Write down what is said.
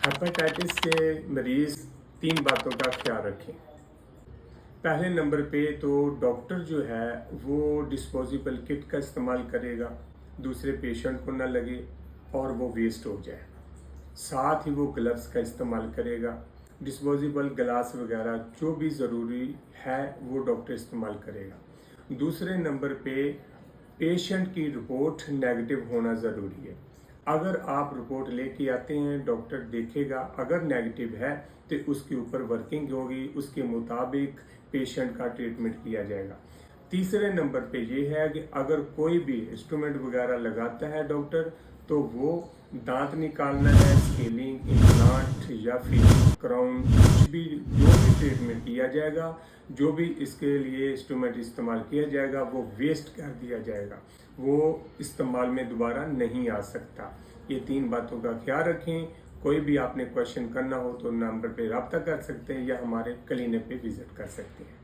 Hepatitis के मरीज़ 3 बातों का ख्याल रखें। पहले नंबर पे तो डॉक्टर जो है वो डिस्पोजेबल किट का इस्तेमाल करेगा, दूसरे पेशेंट को ना लगे और वो वेस्ट हो जाए। साथ ही वो ग्लव्स का इस्तेमाल करेगा, डिस्पोजेबल गिलास वगैरह जो भी ज़रूरी है वो डॉक्टर इस्तेमाल करेगा। दूसरे नंबर पे पेशेंट की रिपोर्ट नेगेटिव होना ज़रूरी है। अगर आप रिपोर्ट लेके आते हैं, डॉक्टर देखेगा, अगर नेगेटिव है तो उसके ऊपर वर्किंग होगी, उसके मुताबिक पेशेंट का ट्रीटमेंट किया जाएगा। तीसरे नंबर पे ये है कि अगर कोई भी इंस्ट्रूमेंट वगैरह लगाता है डॉक्टर, तो वो दांत निकालना है, स्केलिंग, इम्प्लांट या फिर क्राउन, कुछ भी जो भी ट्रीटमेंट किया जाएगा, जो भी इसके लिए इंस्ट्रूमेंट इस्तेमाल किया जाएगा वो वेस्ट कर दिया जाएगा, वो इस्तेमाल में दोबारा नहीं आ सकता। ये 3 बातों का ख्याल रखें। कोई भी आपने क्वेश्चन करना हो तो नंबर पे रब्ता कर सकते हैं या हमारे क्लिनिक पे विजिट कर सकते हैं।